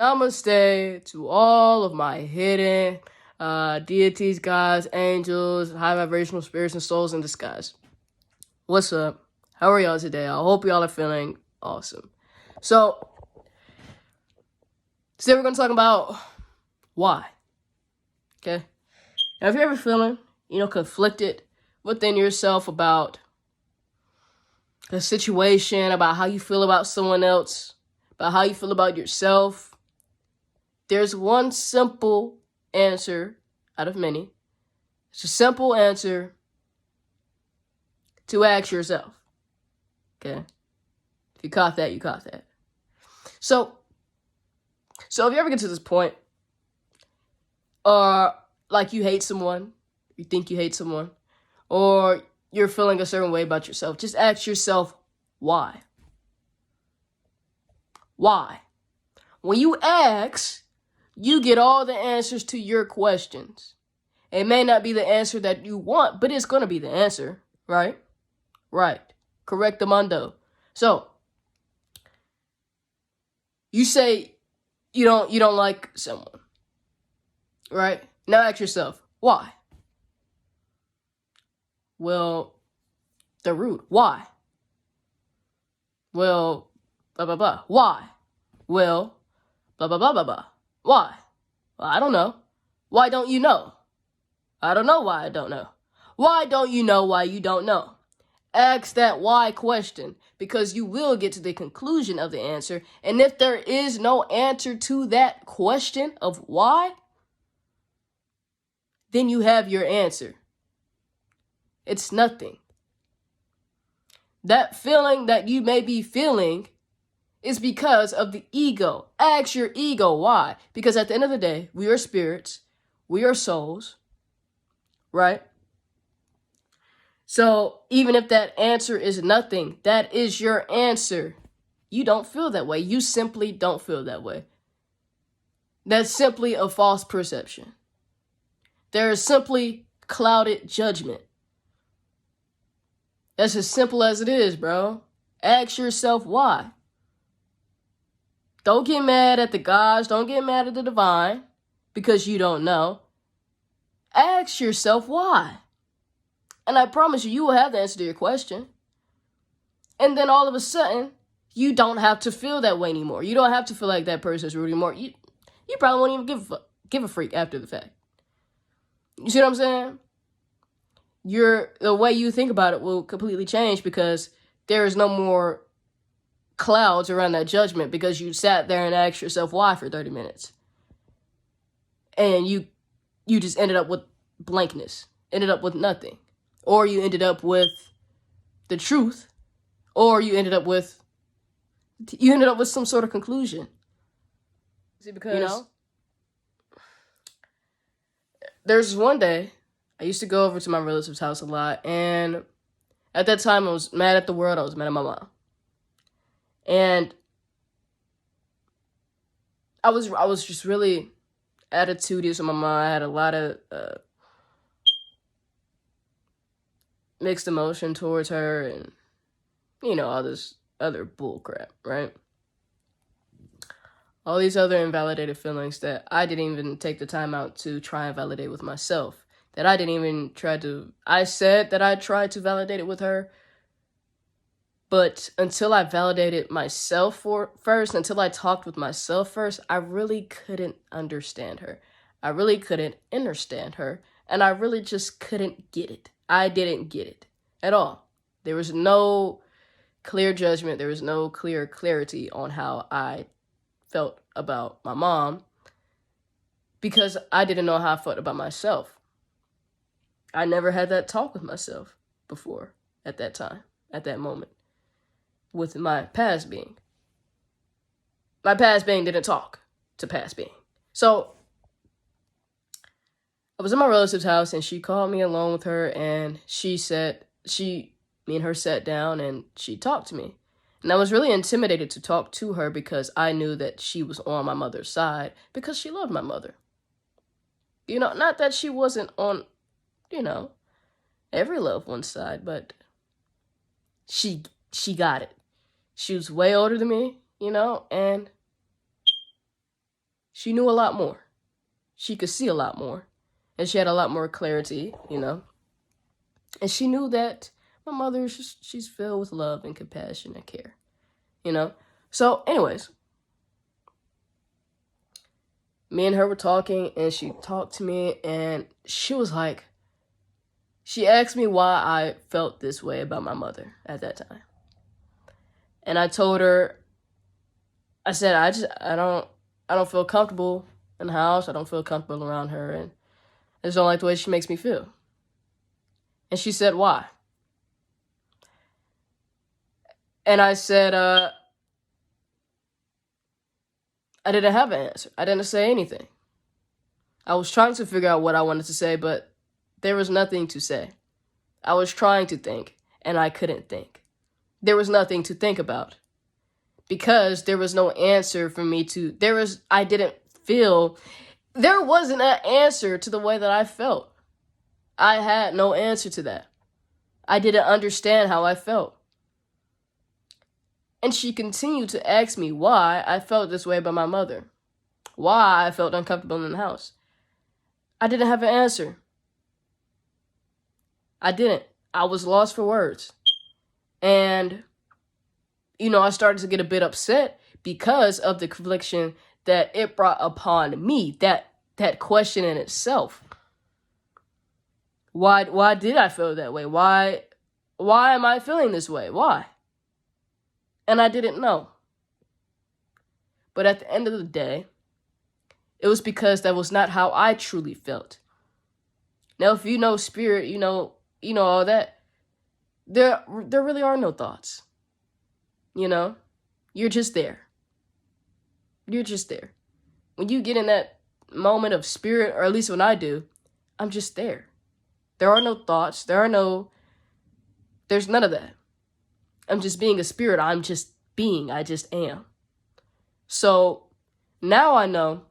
Namaste to all of my hidden deities, gods, angels, high vibrational spirits, and souls in disguise. What's up? How are y'all today? I hope y'all are feeling awesome. So, today we're going to talk about why. Okay? Now, if you're ever feeling, conflicted within yourself about the situation, about how you feel about someone else, about how you feel about yourself, there's one simple answer out of many. It's a simple answer to ask yourself. Okay? If you caught that, you caught that. So if you ever get to this point, like you hate someone, you think you hate someone, or you're feeling a certain way about yourself, just ask yourself, why? Why? When you ask, you get all the answers to your questions. It may not be the answer that you want, but it's going to be the answer, right? Right. Correctamundo. So, you say you don't like someone, right? Now ask yourself, why? Well, they're rude. Why? Well, blah, blah, blah. Why? Well, blah, blah, blah, blah, blah. Why? Well, I don't know. Why don't you know? I don't know why I don't know. Why don't you know why you don't know? Ask that why question, because you will get to the conclusion of the answer. And if there is no answer to that question of why, then you have your answer. It's nothing. That feeling that you may be feeling is because of the ego. Ask your ego why. Because at the end of the day, we are spirits, we are souls, right? So even if that answer is nothing, that is your answer. You don't feel that way. You simply don't feel that way. That's simply a false perception. There is simply clouded judgment. That's as simple as it is, bro. Ask yourself why. Don't get mad at the gods. Don't get mad at the divine because you don't know. Ask yourself why. And I promise you, you will have the answer to your question. And then all of a sudden, you don't have to feel that way anymore. You don't have to feel like that person's rude anymore. You probably won't even give a freak after the fact. You see what I'm saying? The way you think about it will completely change because there is no more clouds around that judgment because you sat there and asked yourself why for 30 minutes. And you just ended up with blankness, ended up with nothing. Or you ended up with the truth, or you ended up with some sort of conclusion. See, because there's one day I used to go over to my relative's house a lot, and at that time I was mad at the world, I was mad at my mom. And I was just really attitudious with my mom. I had a lot of mixed emotion towards her and, all this other bull crap, right? All these other invalidated feelings that I didn't even take the time out to try and validate with myself. That I didn't even I said that I tried to validate it with her, but until I validated myself first, until I talked with myself first, I really couldn't understand her. I really couldn't understand her, and I really just couldn't get it. I didn't get it at all. There was no clear judgment. There was no clear clarity on how I felt about my mom because I didn't know how I felt about myself. I never had that talk with myself before at that time, at that moment, with my past being. My past being didn't talk to past being. So I was in my relative's house and she called me alone with her and me and her sat down and she talked to me. And I was really intimidated to talk to her because I knew that she was on my mother's side because she loved my mother. Not that she wasn't on, every loved one's side, but she got it. She was way older than me, and she knew a lot more. She could see a lot more. And she had a lot more clarity, And she knew that my mother, she's filled with love and compassion and care, So, anyways, me and her were talking, and she talked to me, and she was like, she asked me why I felt this way about my mother at that time. And I told her, I said, I don't feel comfortable in the house. I don't feel comfortable around her, and I just don't like the way she makes me feel. And she said, why? And I said, I didn't have an answer. I didn't say anything. I was trying to figure out what I wanted to say, but there was nothing to say. I was trying to think, and I couldn't think. There was nothing to think about. Because there was no answer for me to, I didn't feel, there wasn't an answer to the way that I felt. I had no answer to that. I didn't understand how I felt. And she continued to ask me why I felt this way about my mother. Why I felt uncomfortable in the house. I didn't have an answer. I didn't. I was lost for words. And, I started to get a bit upset because of the confliction that it brought upon me. That question in itself. Why did I feel that way? Why am I feeling this way? Why? And I didn't know. But at the end of the day, it was because that was not how I truly felt. Now, if you know spirit, you know all that, there really are no thoughts. You're just there. You're just there. When you get in that moment of spirit, or at least when I do, I'm just there. There are no thoughts. There's none of that. I'm just being a spirit. I'm just being. I just am. So now I know,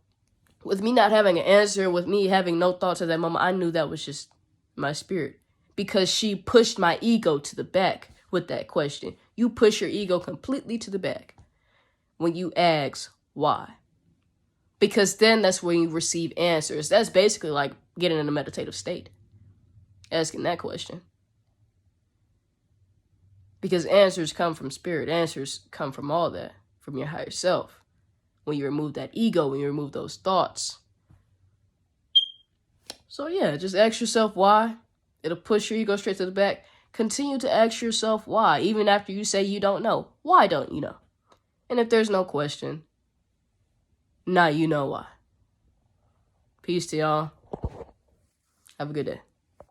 with me not having an answer, with me having no thoughts at that moment, I knew that was just my spirit. Because she pushed my ego to the back with that question. You push your ego completely to the back when you ask why. Because then that's when you receive answers. That's basically like getting in a meditative state. Asking that question. Because answers come from spirit. Answers come from all that. From your higher self. When you remove that ego. When you remove those thoughts. So yeah, just ask yourself why. It'll push your ego straight to the back. Continue to ask yourself why. Even after you say you don't know. Why don't you know? And if there's no question, now you know why. Peace to y'all. Have a good day.